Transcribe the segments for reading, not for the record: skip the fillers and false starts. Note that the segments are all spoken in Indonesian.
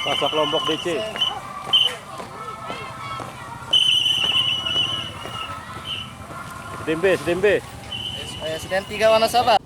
Masak Lombok DC. SDMB, SDMB. Sedan 3 warna Sabah.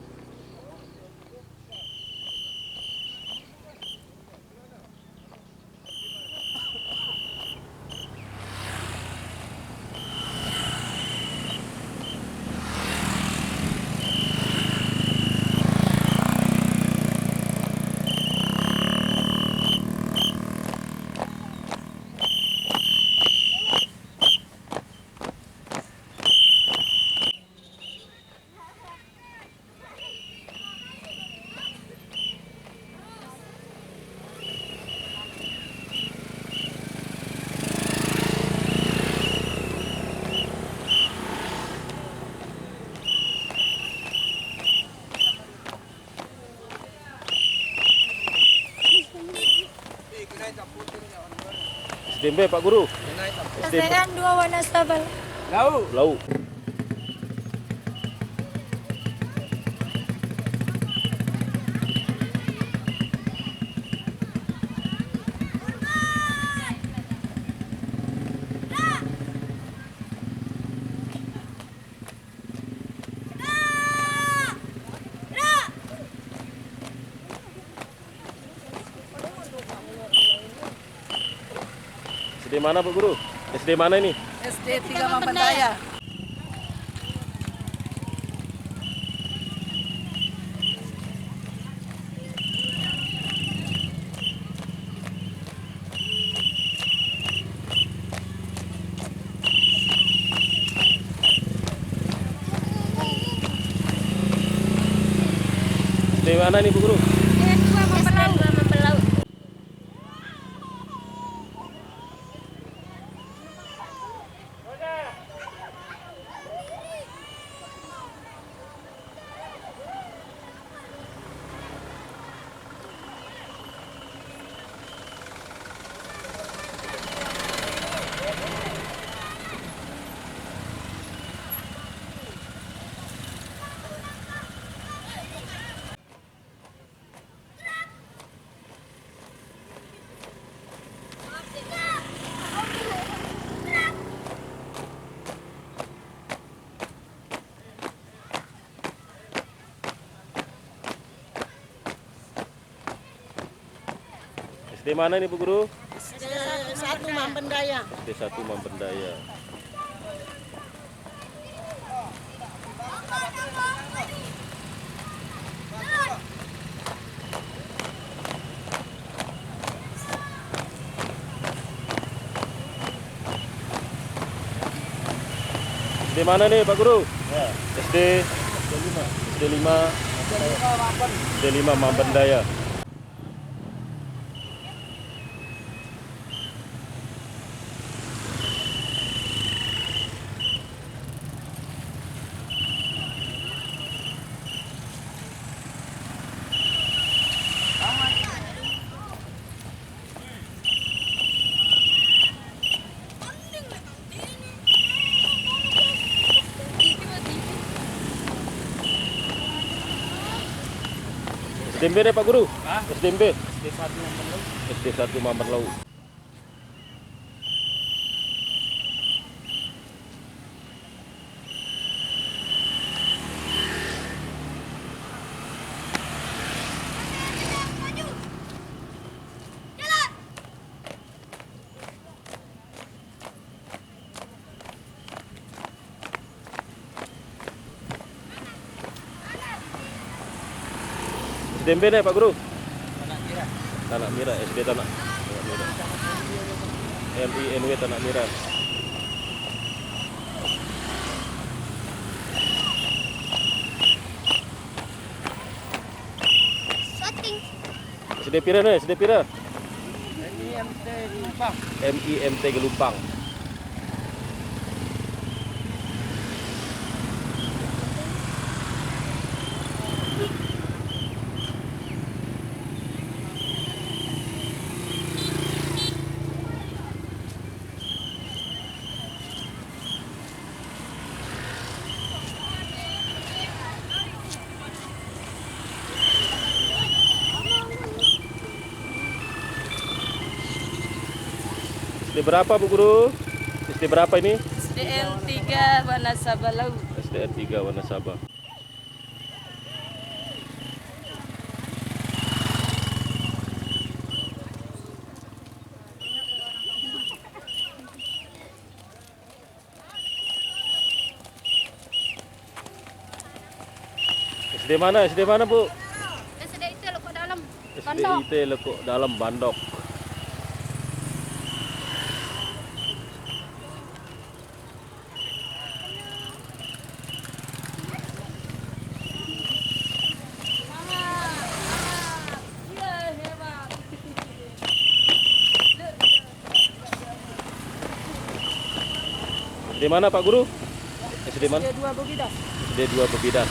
SDMB Pak Guru. SDN 2 Wanasaba. Lau. SD mana Pak Guru? SD mana ini? SD 3 Mampendaya. SD mana nih Bu Guru? SDN 2 Mampelau. SD mana nih Bu Guru? SD 1 Mampendaya. SD 1 Mampendaya. SD mana nih Pak Guru? Ya. SD 5 SD 5 Mampendaya. SDMB deh Pak Guru. SDMB. SD 1 Mamperlau. SDMB deh Pak Guru. Tanah Mira, SD Tanah Mira. MINW Tanah Mira. SD Pira nih, SD Pira. MIMT Gelumpang. MIMT Gelumpang. SD berapa Bu Guru? SD berapa ini? SDN 3 Wanasaba Laut. SDN 3 Wanasaba. SD mana? SD mana Bu? SD itu Lekuk Dalam. SD IT Lekuk Dalam Bandok. SD mana Pak Guru? SD mana? SD 2 Begidas. SD 2 Bebidas.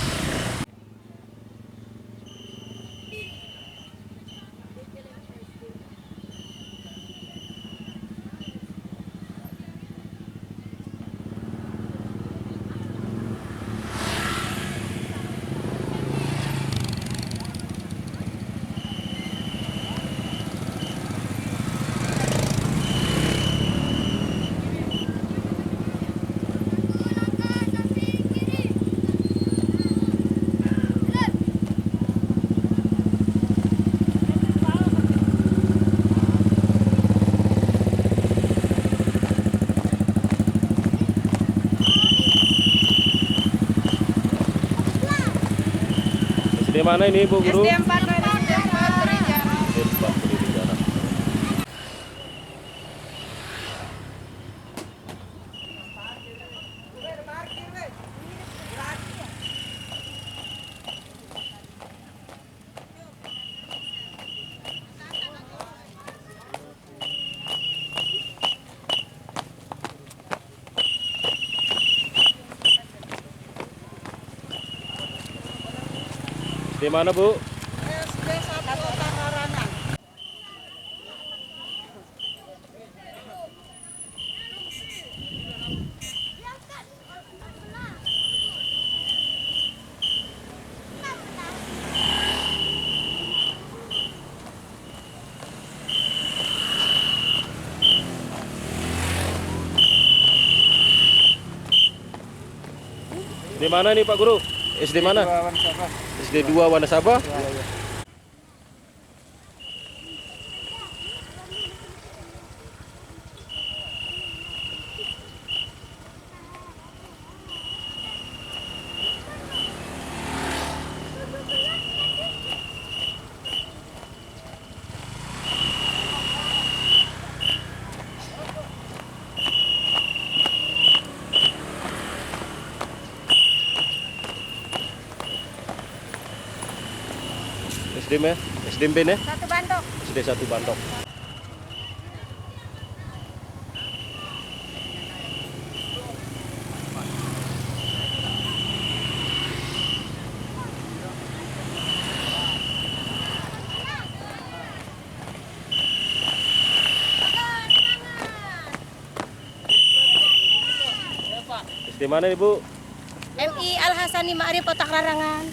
SD mana ini Bu Guru? SD 4 Gereja. SD 4 Gereja. SD mana Bu? SD 1 Takarangan. SD mana nih Pak Guru? SD mana? SD 2 Wanasaba. SD ya? SD ya? Satu Bandok. SD 1 Bandok. SD mana nih Bu? MI Al Hasani Ma'arif Otak Larangan.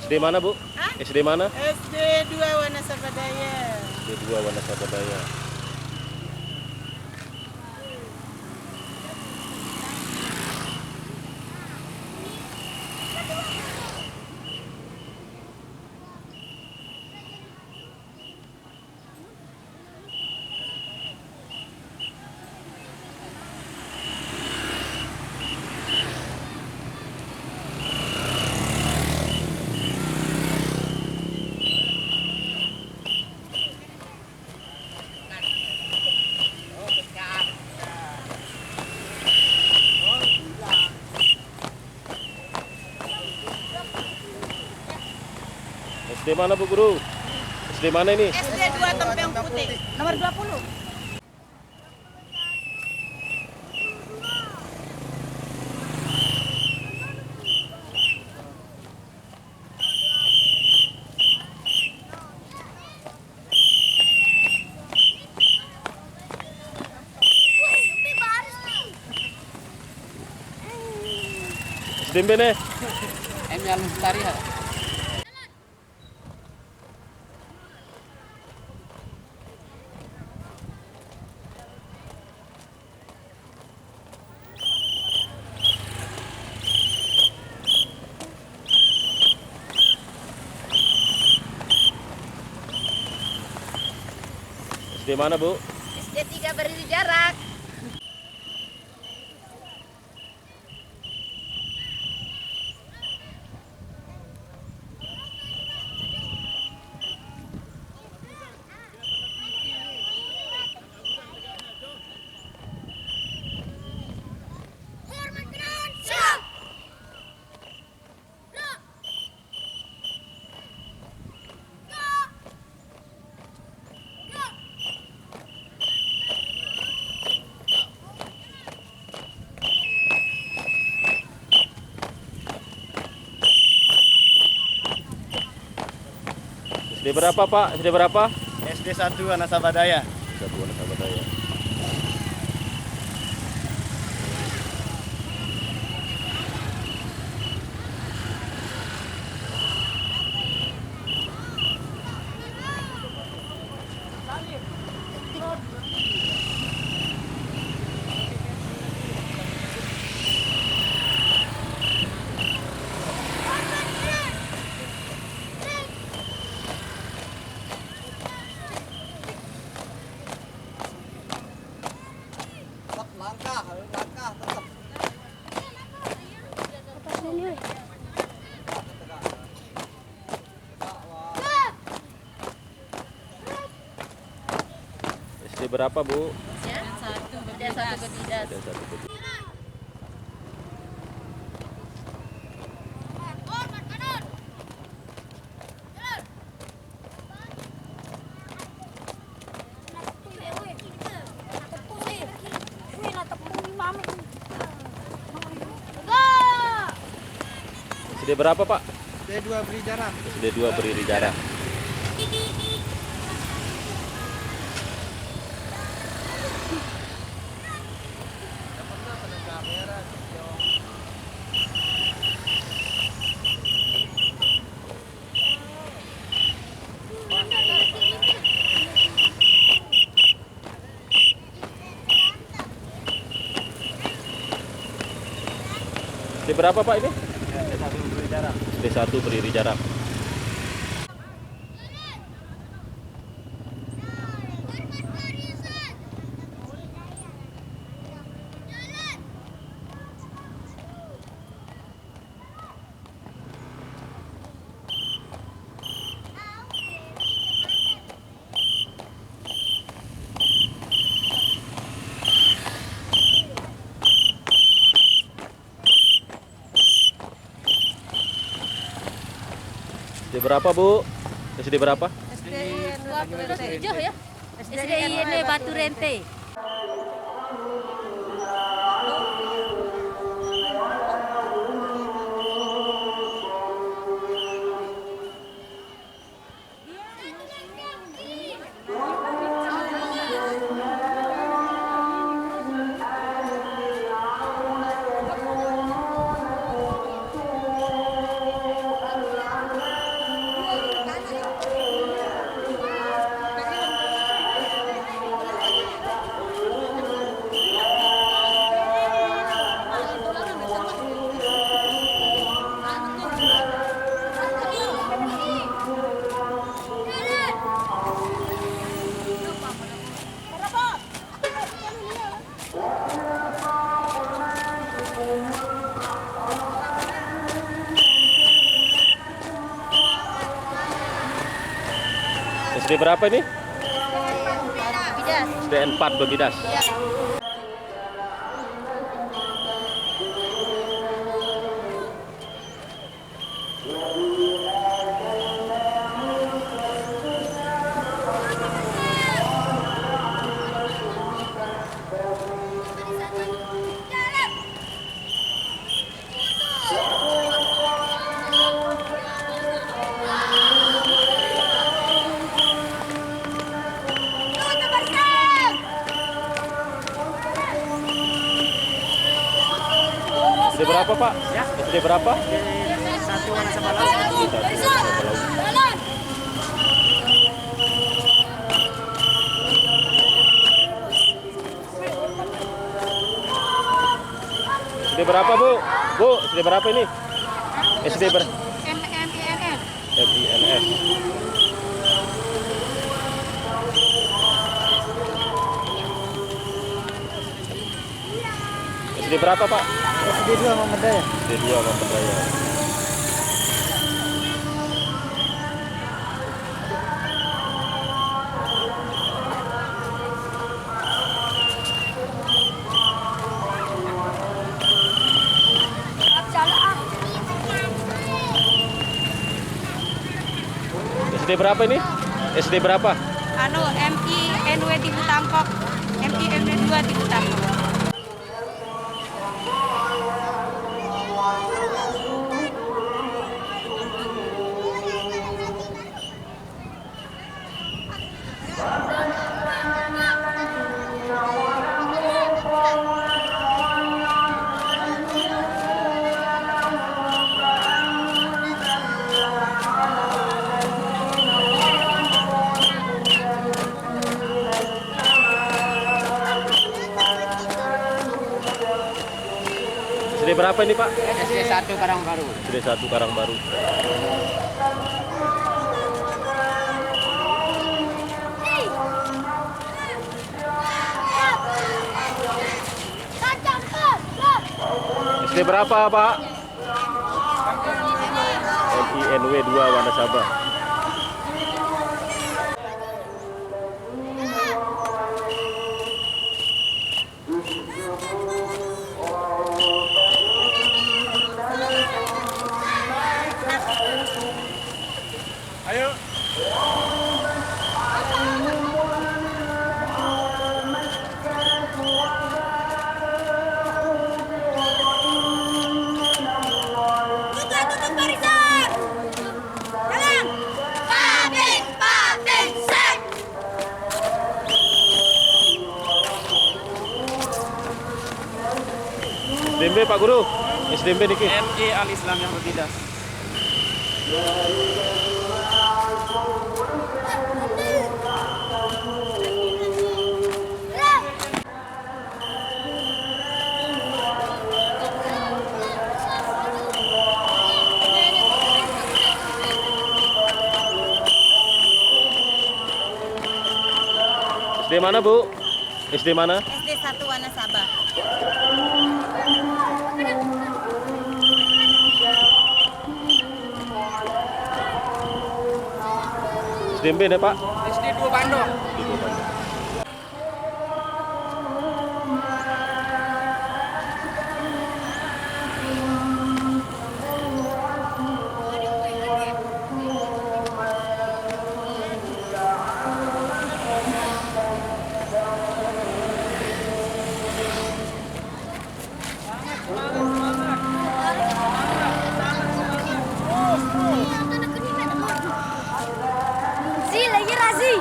SD mana Bu? SD mana? SD 2 Wanasaba Daya. SD 2 Wanasaba Daya. SD mana Bu Guru? SD mana ini? SD 2 Tempeng Putih. Nomor 20. SMP nih. M yang Lestari ha. SD mana, Bu? SD 3 berdiri jarak. SD berapa, Pak? SD berapa? SD 1 Anasabadaya. Satuan Sahabataya. Langkah tetap. SD berapa, Bu? Ada satu Bedidas. Ada satu Bedidas. SD berapa, Pak? SD 2 beri jarak. SD 2 berdiri jarak. SD berapa, Pak, ini? SD 1 beri jarak. SD 1 berdiri jarak. SD berapa, Bu? SD berapa? SD 27 ya. SD ini Batu Rente. SD berapa ini? Bidas. SD 4 Bebidas. SD berapa, berapa Pak? Ya. SD berapa? SD 1 Wanasaba Laut. SD berapa Bu? Bu, SD berapa ini? SD berapa? MINS. MINS. SD berapa Pak? SD 2 Muhammad Daya. SD 2 Muhammad Raya. SD berapa ini? SD berapa? Anu MINW di Butangkok. MINW 2 di Butangkok. SD berapa ini Pak? SD 1 Karangbaru. SD 1 Karangbaru. SD berapa Pak? MINW 2 Wanasaba. Ayo. Tutup barisan. Jalan. Pating, set. SDMB Pak Guru. SDMB niki. MJ Al Islam yang berbidas. SD mana Bu? SD mana? SD 1 Wanasaba. SDMB deh Pak. SD 2 Bandung. Si lagi Razi.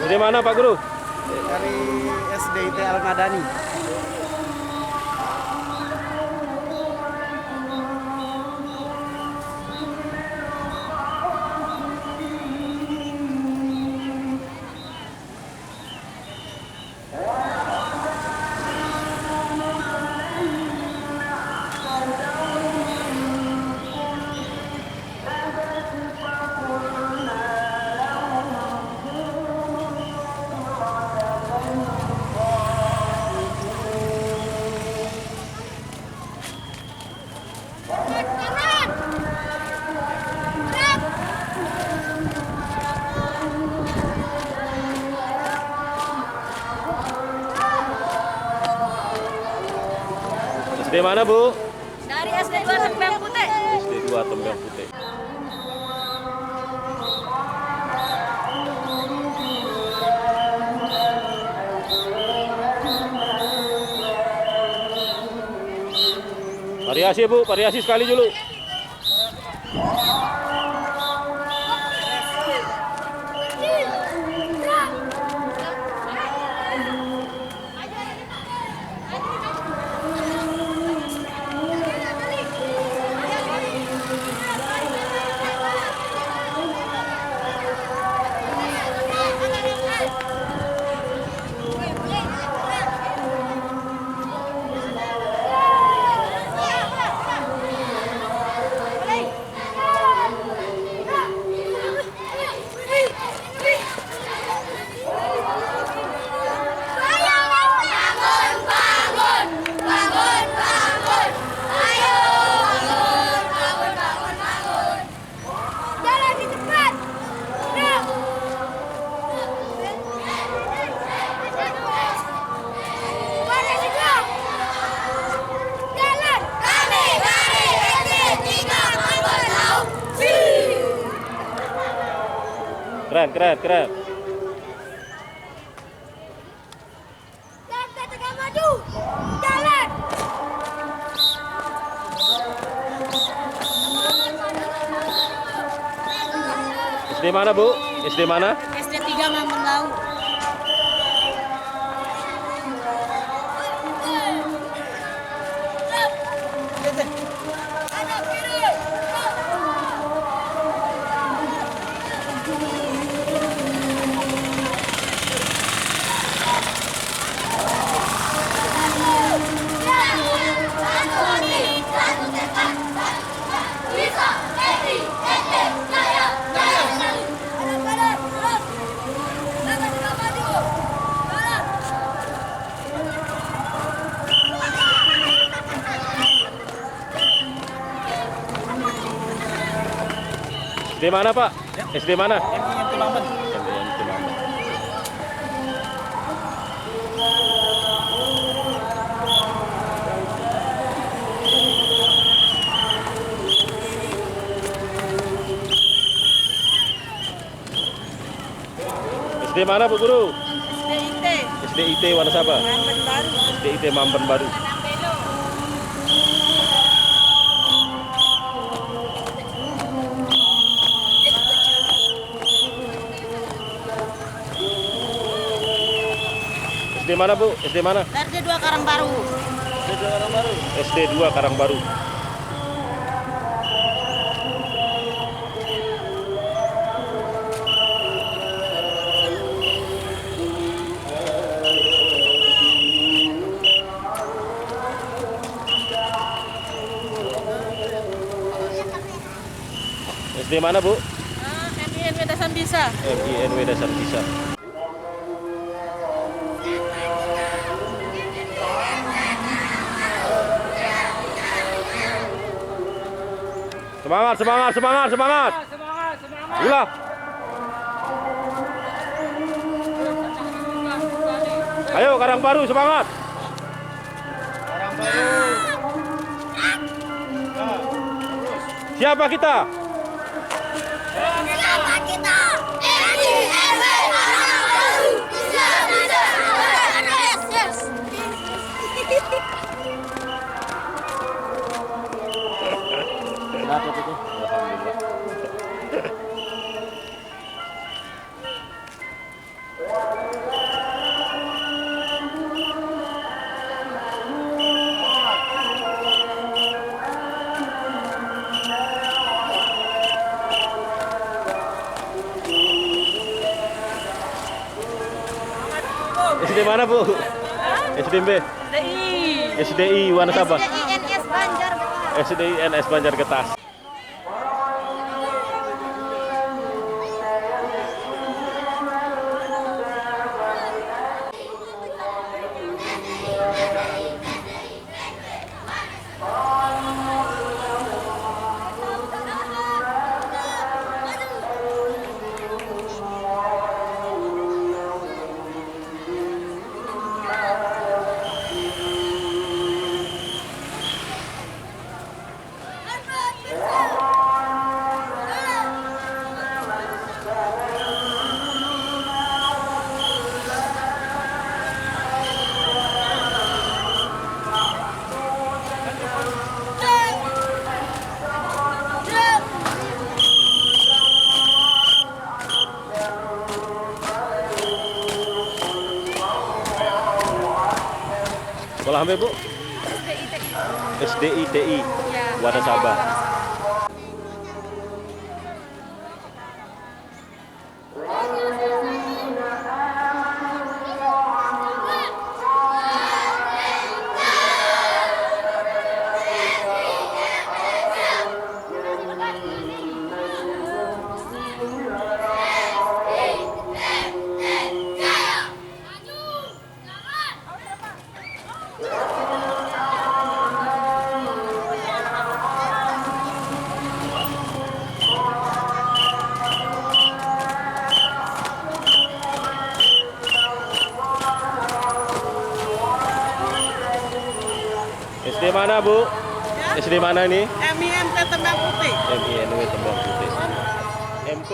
SD mana Pak Guru? Dari SDIT Al Madani. SD mana Bu? Dari SD 2 Tembeng Putih. SD 2 Tembeng Putih. Variasi Bu, variasi sekali dulu. keren, keren, keren. Tengah maju. Jalan. SD mana, Bu? SD mana? SD 3 Mamun Lau. SD mana, Pak? SD mana? MIMT Mamben. MIMT Mamben. SD mana, Bu Guru? SDIT. SDIT Wanasaba. Mamben Baru. SDIT Mamben Baru. SD mana, Bu? SD mana? SD 2 Karangbaru. SD 2 Karangbaru. SD mana, Bu? MINW Dasar Bisa. MINW Dasar Bisa. Semangat, semangat, semangat, semangat. Ulah. Ayo Karangbaru, semangat. Siapa kita? Siapa kita? MINW Karangbaru. Bisa, bisa. Yes. Alhamdulillah. SD mana, Bu? SDMB. SDI Wanasaba. INS Banjar. SDINS Banjargetas. Sekolah apa, Bu? SDITI Wanasaba. SD mana, Bu? SD mana ini? MIMT Tembang Putih. MINW Tembang Putih. MT.